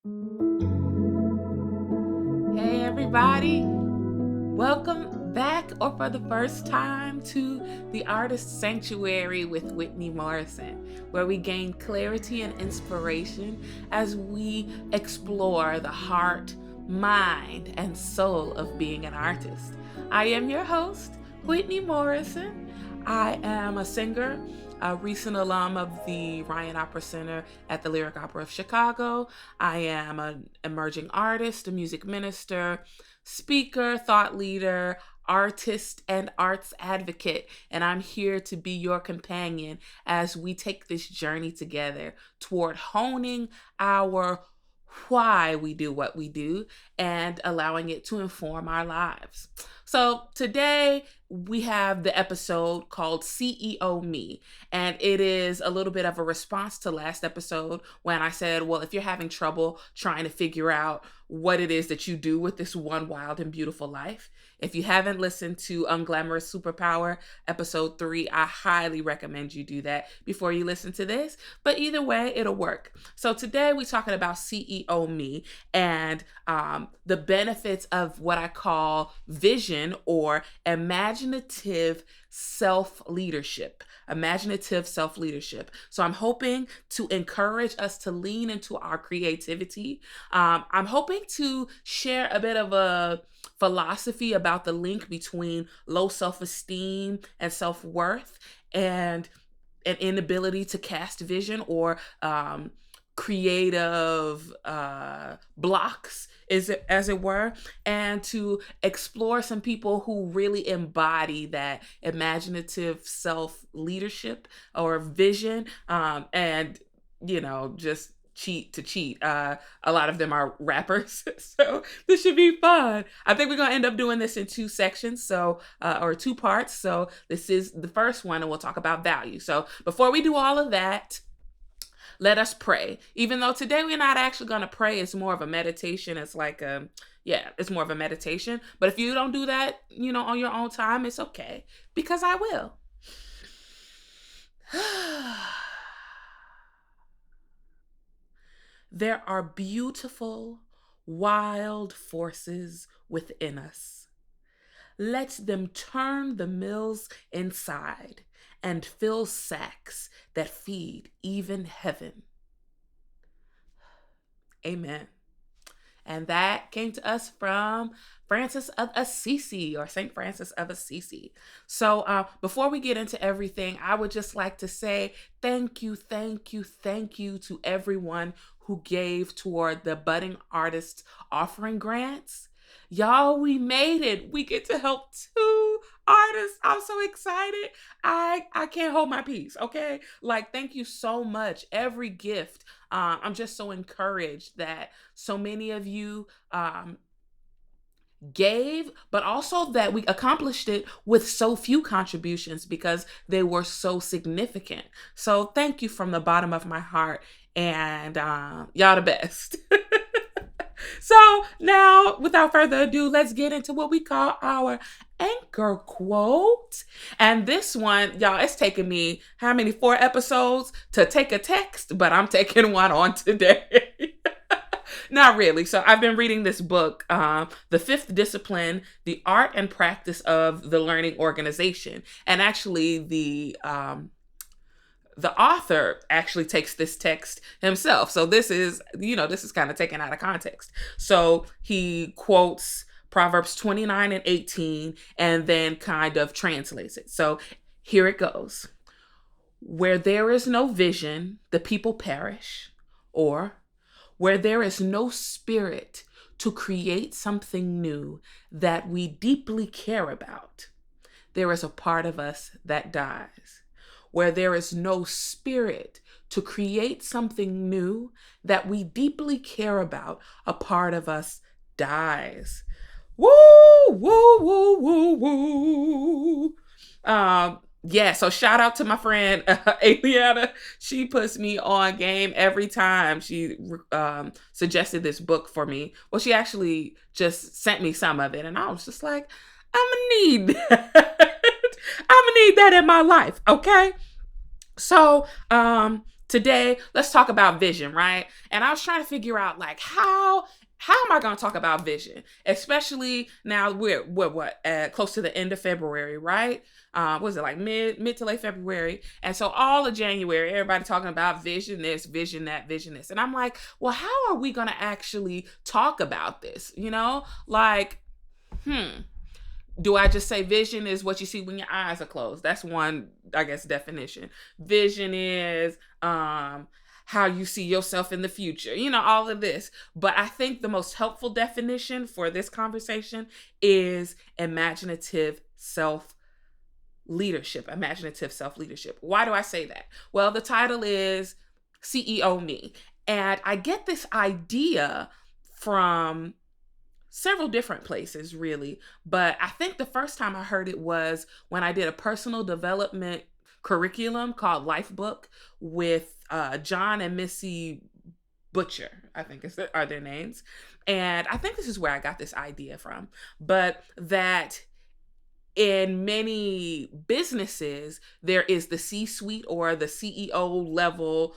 Hey, everybody. Welcome back, or for the first time, to the Artist Sanctuary with Whitney Morrison, where we gain clarity and inspiration as we explore the heart, mind, and soul of being an artist. I am your host, Whitney Morrison. I am a singer, a recent alum of the Ryan Opera Center at the Lyric Opera of Chicago. I am an emerging artist, a music minister, speaker, thought leader, artist, and arts advocate. And I'm here to be your companion as we take this journey together toward honing our why we do what we do and allowing it to inform our lives. So today we have the episode called CEO Me, and it is a little bit of a response to last episode when I said, well, if you're having trouble trying to figure out what it is that you do with this one wild and beautiful life, if you haven't listened to Unglamorous Superpower episode 3, I highly recommend you do that before you listen to this. But either way, it'll work. So today we're talking about CEO Me and the benefits of what I call vision or imaginative self-leadership. Imaginative self-leadership. So I'm hoping to encourage us to lean into our creativity. I'm hoping to share a bit of a philosophy about the link between low self-esteem and self-worth and an inability to cast vision or creative blocks, as it were, and to explore some people who really embody that imaginative self-leadership or vision, and just cheat. A lot of them are rappers, so this should be fun. I think we're gonna end up doing this in two sections, or two parts. So this is the first one, and we'll talk about value. So before we do all of that, let us pray. Even though today we're not actually going to pray, it's more of a meditation. It's like it's more of a meditation. But if you don't do that, on your own time, it's okay, because I will. There are beautiful, wild forces within us. Let them turn the mills inside and fill sacks that feed even heaven. Amen. And that came to us from Francis of Assisi, or St. Francis of Assisi. So before we get into everything, I would just like to say thank you to everyone who gave toward the Budding Artists Offering Grants. Y'all, we made it. We get to help 2 artists. I'm so excited. I can't hold my peace, okay? Like, thank you so much. Every gift. I'm just so encouraged that so many of you gave, but also that we accomplished it with so few contributions because they were so significant. So thank you from the bottom of my heart, and y'all the best. So now, without further ado, let's get into what we call our anchor quote. And this one, y'all, it's taken me how many 4 episodes to take a text, but I'm taking one on today. Not really. So I've been reading this book, The Fifth Discipline, The Art and Practice of the Learning Organization. And actually, the author actually takes this text himself. So this is kind of taken out of context. So he quotes Proverbs 29 and 18 and then kind of translates it. So here it goes. Where there is no vision, the people perish. Or where there is no spirit to create something new that we deeply care about, there is a part of us that dies. Where there is no spirit to create something new that we deeply care about, a part of us dies. Woo, woo, woo, woo, woo. Yeah, so shout out to my friend Aliana. She puts me on game every time. She suggested this book for me. Well, she actually just sent me some of it, and I was just like, I'm gonna need that. I'm gonna need that in my life, okay? So today let's talk about vision, right? And I was trying to figure out like how am I going to talk about vision, especially now we're what close to the end of February, right? Was it like mid to late February? And so all of January, everybody talking about vision this, vision that, vision this, and I'm like, well, how are we going to actually talk about this? Like, do I just say vision is what you see when your eyes are closed? That's one, I guess, definition. Vision is how you see yourself in the future, all of this. But I think the most helpful definition for this conversation is imaginative self leadership. Imaginative self leadership. Why do I say that? Well, the title is CEO Me. And I get this idea from several different places, really. But I think the first time I heard it was when I did a personal development curriculum called Lifebook with John and Missy Butcher, I think are their names. And I think this is where I got this idea from. But that in many businesses, there is the C-suite or the CEO level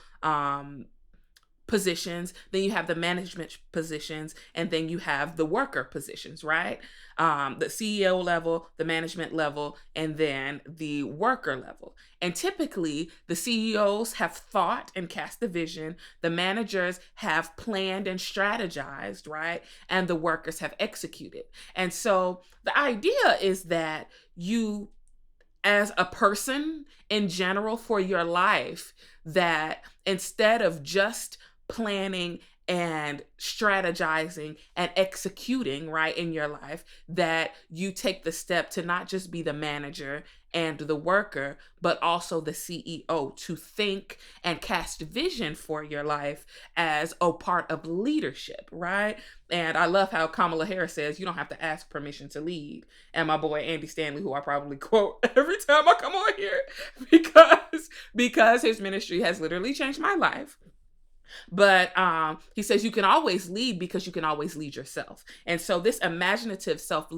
positions, then you have the management positions, and then you have the worker positions, right? The CEO level, the management level, and then the worker level. And typically, the CEOs have thought and cast the vision, the managers have planned and strategized, right? And the workers have executed. And so the idea is that you, as a person in general for your life, that instead of just planning and strategizing and executing right in your life, that you take the step to not just be the manager and the worker, but also the CEO, to think and cast vision for your life as a part of leadership, right? And I love how Kamala Harris says, you don't have to ask permission to lead. And my boy Andy Stanley, who I probably quote every time I come on here, because his ministry has literally changed my life. But he says you can always lead because you can always lead yourself. And so this imaginative self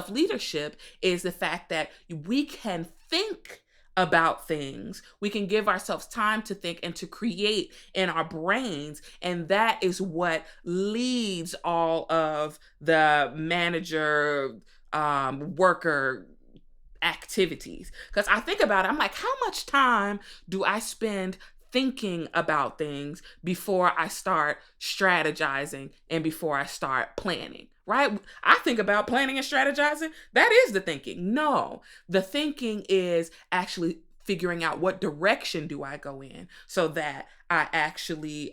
leadership is the fact that we can think about things. We can give ourselves time to think and to create in our brains. And that is what leads all of the manager, worker activities. Because I think about it, I'm like, how much time do I spend thinking about things before I start strategizing and before I start planning, right? I think about planning and strategizing. That is the thinking. No, the thinking is actually figuring out what direction do I go in so that I actually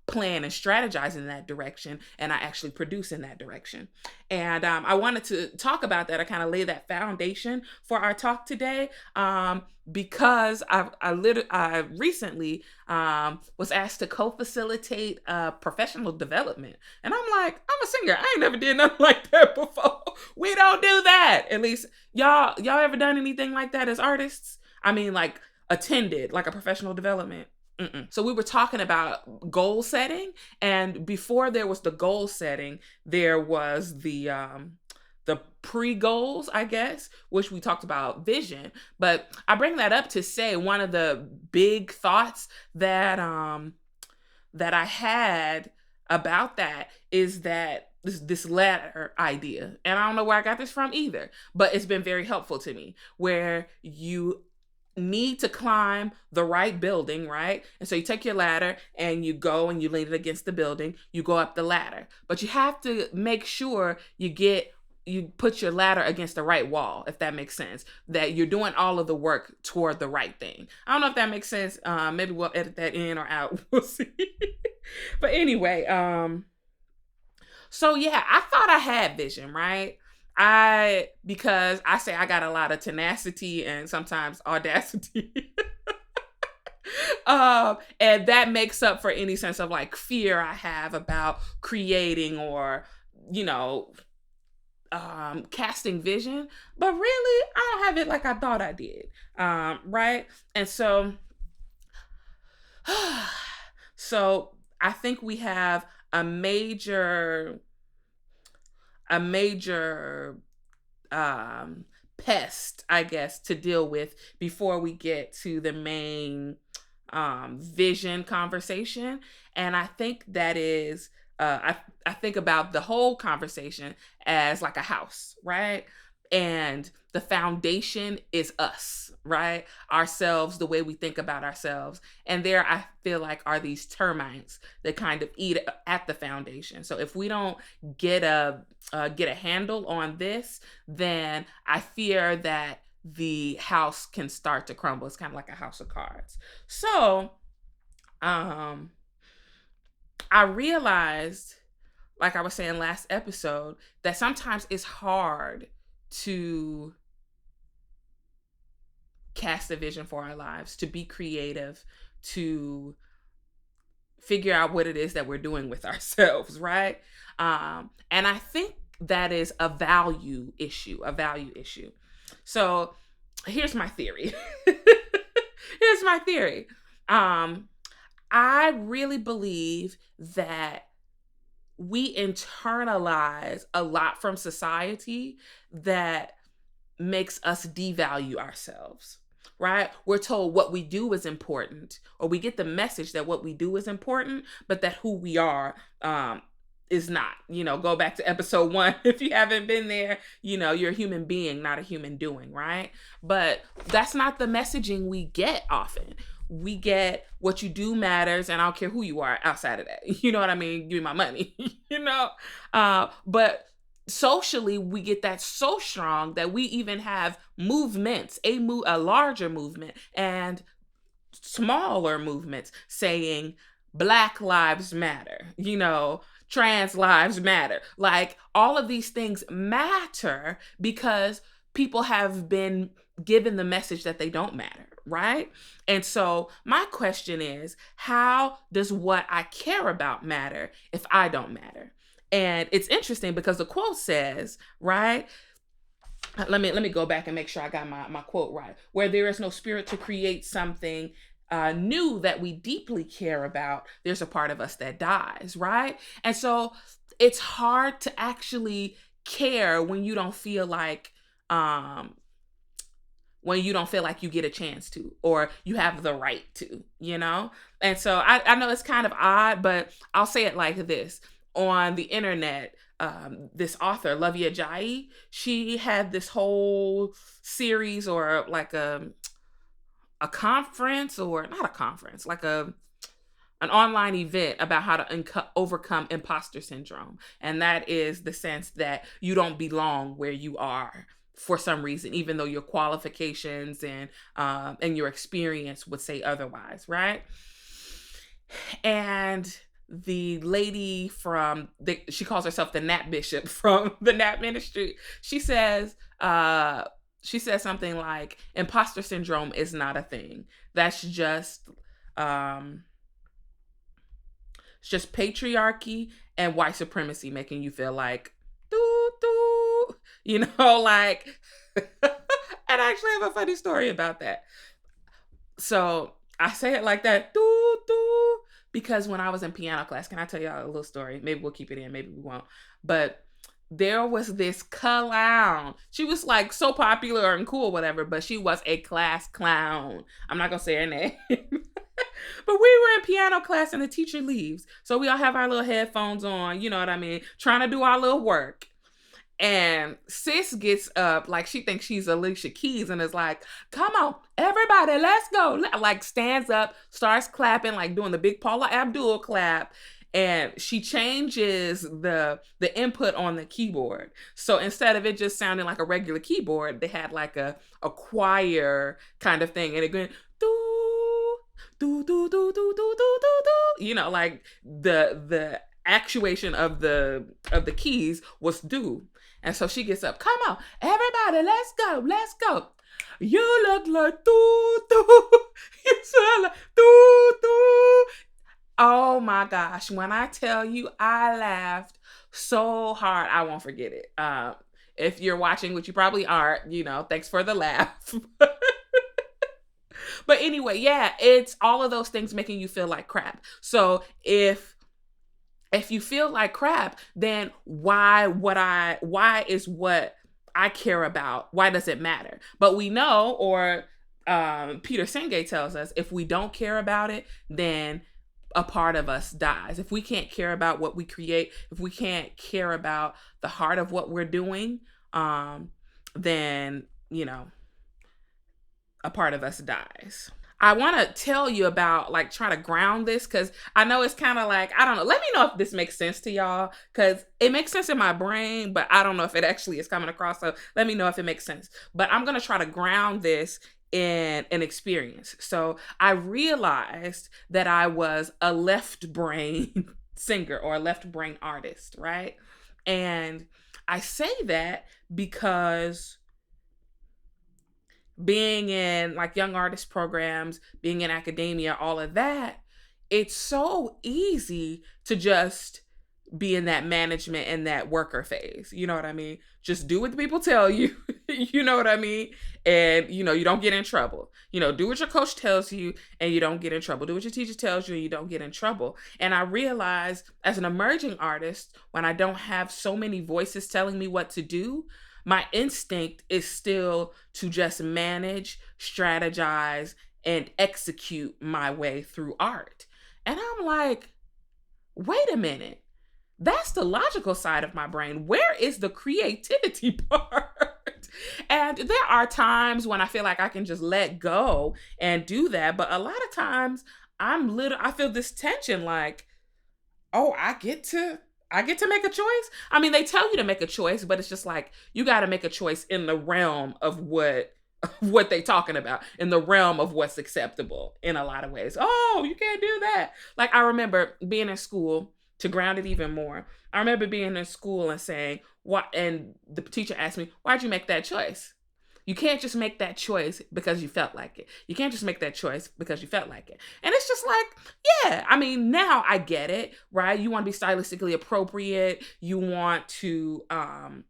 plan and strategize in that direction and I actually produce in that direction. And I wanted to talk about that. I kind of lay that foundation for our talk today because I recently was asked to co-facilitate professional development. And I'm like, I'm a singer. I ain't never did nothing like that before. We don't do that. At least y'all ever done anything like that as artists? I mean, like attended like a professional development. So we were talking about goal setting, and before there was the goal setting, there was the pre-goals, I guess, which we talked about vision. But I bring that up to say one of the big thoughts that that I had about that is that this ladder idea, and I don't know where I got this from either, but it's been very helpful to me, where you need to climb the right building, right? And so you take your ladder and you go and you lean it against the building, you go up the ladder. But you have to make sure you put your ladder against the right wall, if that makes sense, that you're doing all of the work toward the right thing. I don't know if that makes sense. Maybe we'll edit that in or out. We'll see. But anyway, so yeah, I thought I had vision, right? Because I say I got a lot of tenacity and sometimes audacity. And that makes up for any sense of like fear I have about creating or, casting vision. But really, I don't have it like I thought I did. Right? And so, so I think we have a major pest, I guess, to deal with before we get to the main vision conversation. And I think that is, I think about the whole conversation as like a house, right? And the foundation is us, right? Ourselves, the way we think about ourselves. And there, I feel like, are these termites that kind of eat at the foundation. So if we don't get a handle on this, then I fear that the house can start to crumble. It's kind of like a house of cards. So, I realized, like I was saying last episode, that sometimes it's hard to cast a vision for our lives, to be creative, to figure out what it is that we're doing with ourselves, right? And I think that is a value issue, So here's my theory. Here's my theory. I really believe that we internalize a lot from society that makes us devalue ourselves, right? We're told what we do is important, or we get the message that what we do is important, but that who we are is not. Go back to episode 1 if you haven't been there. You're a human being, not a human doing, right? But that's not the messaging we get often. We get what you do matters, and I don't care who you are outside of that. You know what I mean? Give me my money. But socially, we get that so strong that we even have movements, a larger movement and smaller movements saying Black lives matter, trans lives matter. Like, all of these things matter because people have been given the message that they don't matter, right? And so my question is, how does what I care about matter if I don't matter? And it's interesting because the quote says, right? Let me go back and make sure I got my quote right. Where there is no spirit to create something new that we deeply care about, there's a part of us that dies, right? And so it's hard to actually care when you don't feel like you get a chance to, or you have the right to, And so I know it's kind of odd, but I'll say it like this. On the internet, this author, Lovia Ajayi, she had this whole series, or like a conference, or not a conference, like an online event about how to overcome imposter syndrome. And that is the sense that you don't belong where you are for some reason, even though your qualifications and your experience would say otherwise, right? And the lady she calls herself the Nat Bishop from the Nat Ministry. She says something like, imposter syndrome is not a thing. That's just it's just patriarchy and white supremacy making you feel like like. And I actually have a funny story about that. So I say it like that, because when I was in piano class, can I tell y'all a little story? Maybe we'll keep it in, maybe we won't. But there was this clown. She was like so popular and cool, whatever, but she was a class clown. I'm not gonna say her name. But we were in piano class and the teacher leaves. So we all have our little headphones on, you know what I mean? Trying to do our little work. And sis gets up like she thinks she's Alicia Keys and is like, come on, everybody, let's go. Like, stands up, starts clapping, like doing the big Paula Abdul clap. And she changes the input on the keyboard. So instead of it just sounding like a regular keyboard, they had like a choir kind of thing. And it going, do, do, do, do, do, do, do, do. Like the actuation of the keys was do. And so she gets up, come on, everybody, let's go. You look like doo. You sound like doo. Oh my gosh, when I tell you, I laughed so hard, I won't forget it. If you're watching, which you probably aren't, thanks for the laugh. But anyway, yeah, it's all of those things making you feel like crap. So if you feel like crap, then why is what I care about, why does it matter? But we know, or Peter Senge tells us if we don't care about it, then a part of us dies. If we can't care about what we create, if we can't care about the heart of what we're doing, then, a part of us dies. I want to tell you about like trying to ground this because I know it's kind of like, I don't know. Let me know if this makes sense to y'all because it makes sense in my brain, but I don't know if it actually is coming across. So let me know if it makes sense. But I'm going to try to ground this in an experience. So I realized that I was a left brain singer or a left brain artist, right? And I say that because being in like young artist programs, being in academia, all of that, it's so easy to just be in that management and that worker phase. You know what I mean? Just do what the people tell you. You know what I mean? And, you don't get in trouble. Do what your coach tells you and you don't get in trouble. Do what your teacher tells you and you don't get in trouble. And I realized as an emerging artist, when I don't have so many voices telling me what to do, my instinct is still to just manage, strategize, and execute my way through art. And I'm like, wait a minute. That's the logical side of my brain. Where is the creativity part? And there are times when I feel like I can just let go and do that. But a lot of times I feel this tension like, oh, I get to make a choice. I mean, they tell you to make a choice, but it's just like, you got to make a choice in the realm of what they talking about, in the realm of what's acceptable in a lot of ways. Oh, you can't do that. Like I remember being in school, to ground it even more. I remember being in school and saying, what? And the teacher asked me, why'd you make that choice? You can't just make that choice because you felt like it. You can't just make that choice because you felt like it. And it's just like, yeah, I mean, now I get it, right? You want to be stylistically appropriate. You want to honor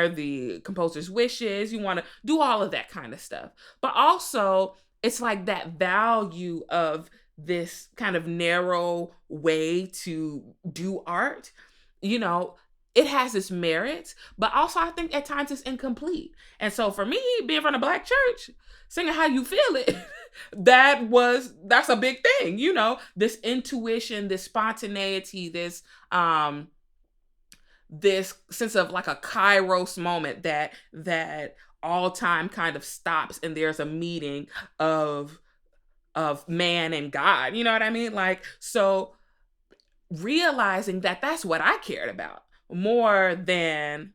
the composer's wishes. You want to do all of that kind of stuff. But also, it's like that value of this kind of narrow way to do art, it has its merits, but also I think at times it's incomplete. And so for me, being from a Black church, singing How You Feel It, that's a big thing, this intuition, this spontaneity, this sense of like a kairos moment that all time kind of stops and there's a meeting of man and God, you know what I mean? Like, so realizing that that's what I cared about more than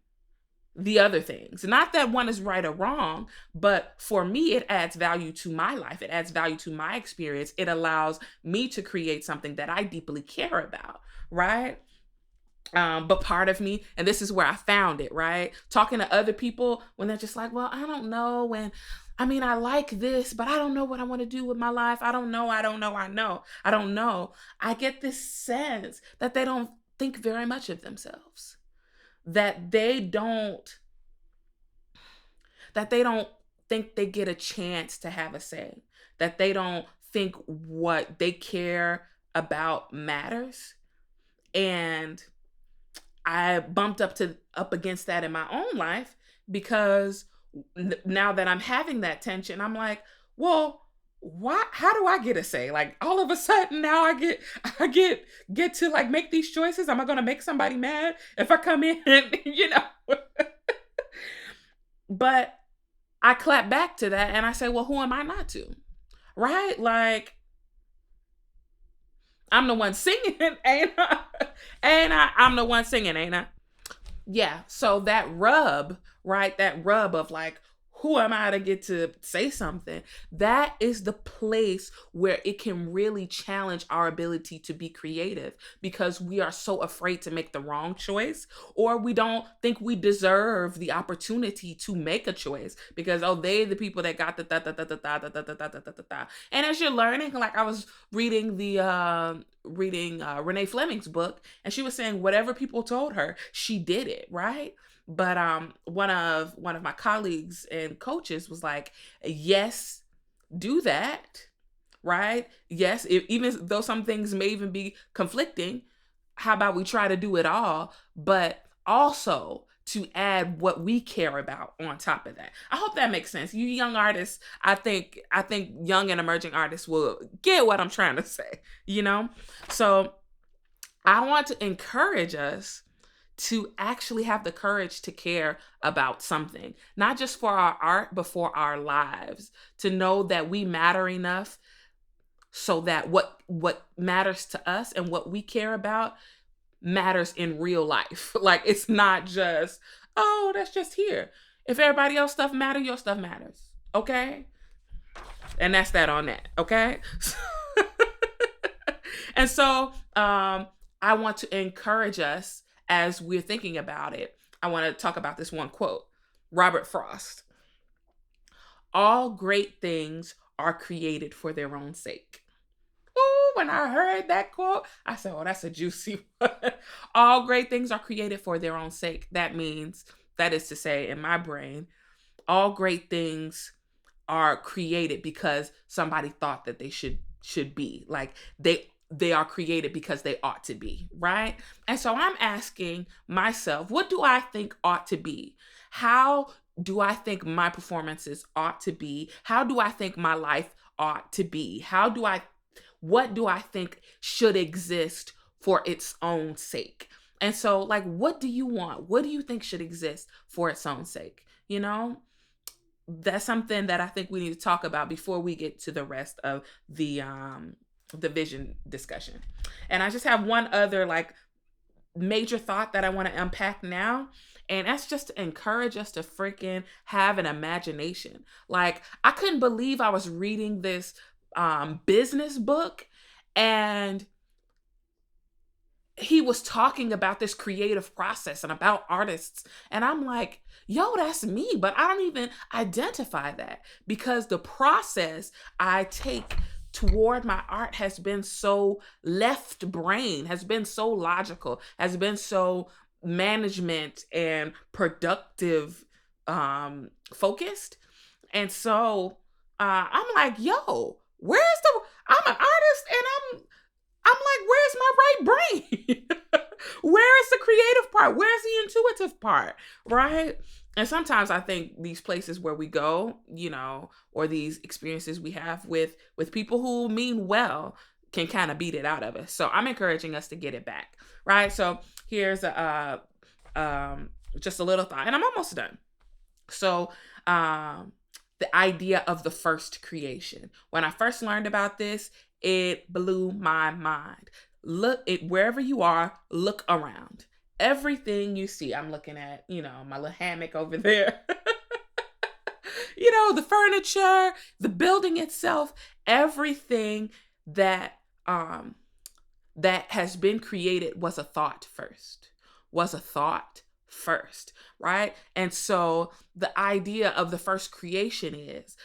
the other things. Not that one is right or wrong, but for me, it adds value to my life. It adds value to my experience. It allows me to create something that I deeply care about, right? But part of me, and this is where I found it, right? Talking to other people when they're just like, well, I don't know. And I mean, I like this, but I don't know what I want to do with my life. I don't know. I get this sense that they don't think very much of themselves, that they don't think they get a chance to have a say, that they don't think what they care about matters. And I bumped up against that in my own life because now that I'm having that tension, I'm like, well, how do I get a say? Like all of a sudden now I get to like make these choices. Am I going to make somebody mad if I come in, But I clap back to that and I say, well, who am I not to? Right? Like, I'm the one singing, ain't I? I'm the one singing, ain't I? Yeah. So that rub, right? That rub of like, who am I to get to say something? That is the place where it can really challenge our ability to be creative because we are so afraid to make the wrong choice, or we don't think we deserve the opportunity to make a choice because, oh, they the people that got the da da da da da da da da da da da. And as you're learning, like I was reading Renee Fleming's book, and she was saying whatever people told her, she did it, right? But one of my colleagues and coaches was like, yes, do that, right? Yes, even though some things may even be conflicting, how about we try to do it all, but also to add what we care about on top of that. I hope that makes sense. You young artists, I think young and emerging artists will get what I'm trying to say, you know? So I want to encourage us to actually have the courage to care about something, not just for our art, but for our lives, to know that we matter enough so that what matters to us and what we care about matters in real life. Like, it's not just, oh, that's just here. If everybody else stuff matters, your stuff matters. Okay? And that's that on that. Okay? And so I want to encourage us as we're thinking about it. I want to talk about this one quote. Robert Frost. All great things are created for their own sake. Ooh, when I heard that quote, I said, oh, that's a juicy one. All great things are created for their own sake. That means, that is to say, in my brain, all great things are created because somebody thought that they should be. Like, they are created because they ought to be, right? And so I'm asking myself, what do I think ought to be? How do I think my performances ought to be? How do I think my life ought to be? What do I think should exist for its own sake? And so, like, what do you want? What do you think should exist for its own sake? You know, that's something that I think we need to talk about before we get to the rest of the vision discussion. And I just have one other like major thought that I want to unpack now. And that's just to encourage us to freaking have an imagination. Like, I couldn't believe I was reading this business book, and he was talking about this creative process and about artists. And I'm like, yo, that's me, but I don't even identify that, because the process I take toward my art has been so left brain, has been so logical, has been so management and productive focused. And so I'm like, yo, I'm an artist, and I'm like, where's my right brain? Where is the creative part? Where's the intuitive part? Right? And sometimes I think these places where we go, you know, or these experiences we have with people who mean well can kind of beat it out of us. So I'm encouraging us to get it back. Right? So here's just a little thought, and I'm almost done. So the idea of the first creation. When I first learned about this, it blew my mind. Wherever you are, look around. Everything you see, I'm looking at, you know, my little hammock over there. You know, the furniture, the building itself, everything that has been created was a thought first, right? And so the idea of the first creation is,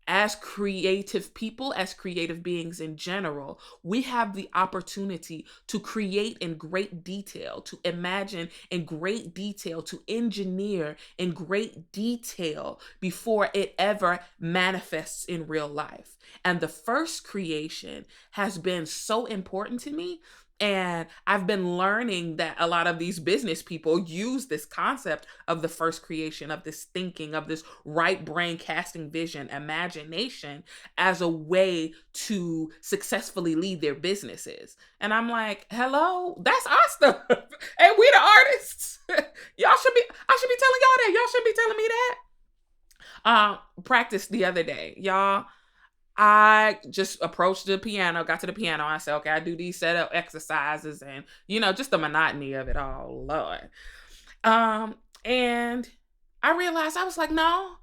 as creative people, as creative beings in general, we have the opportunity to create in great detail, to imagine in great detail, to engineer in great detail before it ever manifests in real life. And the first creation has been so important to me. And I've been learning that a lot of these business people use this concept of the first creation, of this thinking, of this right brain casting vision, imagination, as a way to successfully lead their businesses. And I'm like, hello, that's our stuff. And we the artists. I should be telling y'all that. Y'all shouldn't be telling me that. Practice the other day, y'all. I just approached the piano, got to the piano. I said, okay, I do these setup exercises, and, you know, just the monotony of it all, Lord. And I realized, I was like, no.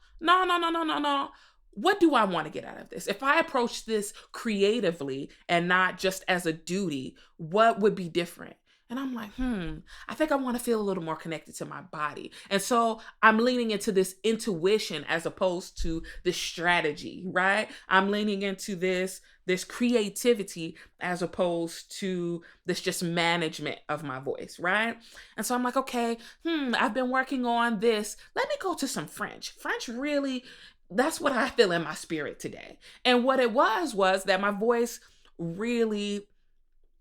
What do I want to get out of this? If I approach this creatively and not just as a duty, what would be different? And I'm like, I think I want to feel a little more connected to my body. And so I'm leaning into this intuition as opposed to this strategy, right? I'm leaning into this creativity as opposed to this just management of my voice, right? And so I'm like, okay, I've been working on this. Let me go to some French. French really, that's what I feel in my spirit today. And what it was that my voice really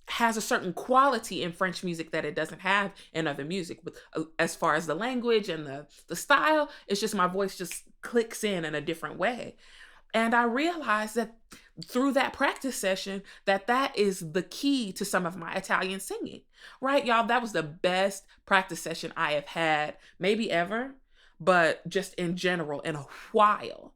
has a certain quality in French music that it doesn't have in other music. With as far as the language and the style, it's just my voice just clicks in a different way. And I realized that through that practice session, that is the key to some of my Italian singing, right, y'all? That was the best practice session I have had, maybe ever, but just in general, in a while,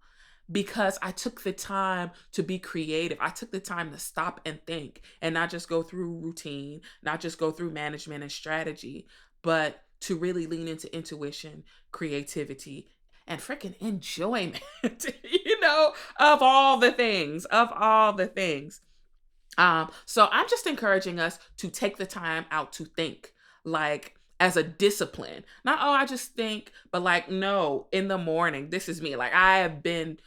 because I took the time to be creative. I took the time to stop and think and not just go through routine, not just go through management and strategy, but to really lean into intuition, creativity, and freaking enjoyment, of all the things, of all the things. So I'm just encouraging us to take the time out to think, like, as a discipline. Not, oh, I just think, but like, no, in the morning, this is me. Like, I have been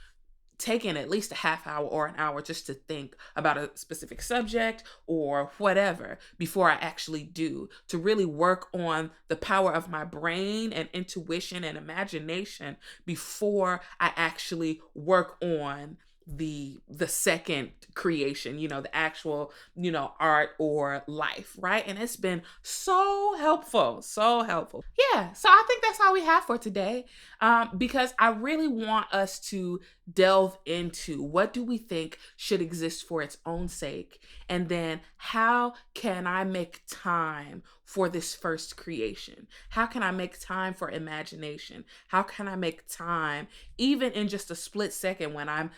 taking at least a half hour or an hour just to think about a specific subject or whatever before I actually do, to really work on the power of my brain and intuition and imagination before I actually work on the second creation, the actual, art or life, right? And it's been so helpful, so helpful. Yeah, so I think that's all we have for today, because I really want us to delve into what do we think should exist for its own sake, and then how can I make time for this first creation? How can I make time for imagination? How can I make time, even in just a split second when I'm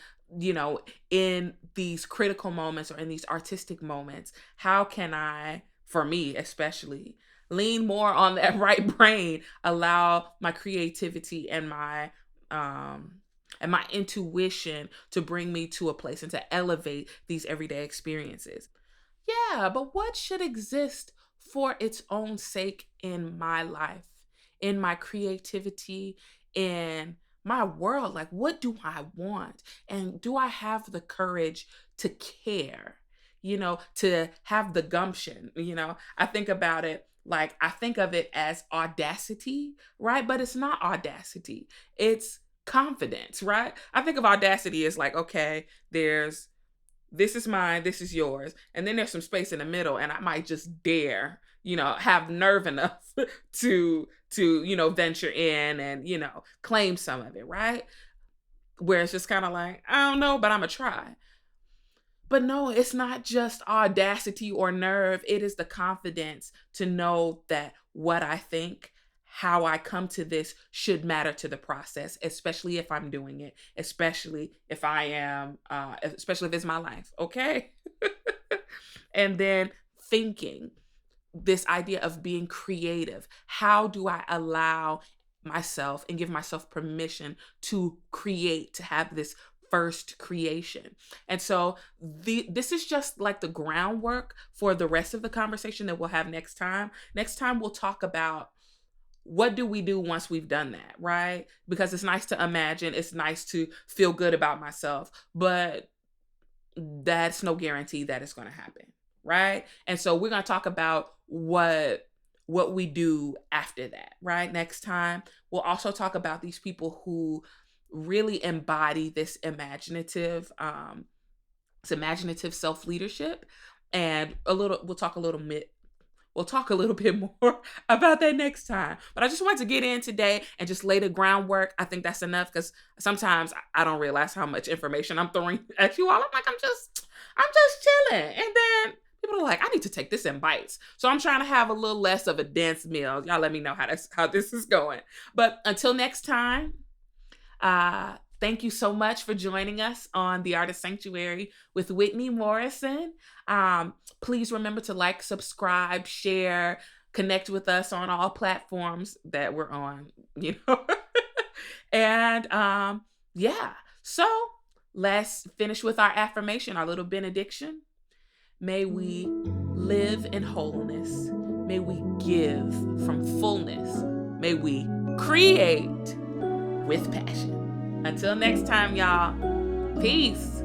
in these critical moments or in these artistic moments, how can I, for me especially, lean more on that right brain, allow my creativity and my intuition to bring me to a place and to elevate these everyday experiences. Yeah, but what should exist for its own sake in my life, in my creativity, in my world? Like, what do I want? And do I have the courage to care? To have the gumption, I think about it like, I think of it as audacity, right? But it's not audacity. It's confidence, right? I think of audacity as like, okay, this is mine, this is yours. And then there's some space in the middle, and I might just dare, have nerve enough to venture in and, claim some of it, right? Where it's just kind of like, I don't know, but I'm gonna try. But no, it's not just audacity or nerve. It is the confidence to know that what I think, how I come to this should matter to the process, especially if I'm doing it, especially if I am, especially if it's my life, okay? And then thinking, this idea of being creative. How do I allow myself and give myself permission to create, to have this first creation? And so this is just like the groundwork for the rest of the conversation that we'll have next time. Next time we'll talk about, what do we do once we've done that, right? Because it's nice to imagine, it's nice to feel good about myself, but that's no guarantee that it's going to happen, right? And so we're going to talk about what we do after that, right? Next time, we'll also talk about these people who really embody this imaginative self-leadership, and we'll talk a little bit more about that next time. But I just wanted to get in today and just lay the groundwork. I think that's enough, because sometimes I don't realize how much information I'm throwing at you all. I'm like, I'm just chilling. And then people are like, I need to take this in bites. So I'm trying to have a little less of a dense meal. Y'all let me know how this is going. But until next time, thank you so much for joining us on The Artist Sanctuary with Whitney Morrison. Please remember to like, subscribe, share, connect with us on all platforms that we're on, And yeah, so let's finish with our affirmation, our little benediction. May we live in wholeness. May we give from fullness. May we create with passion. Until next time, y'all. Peace.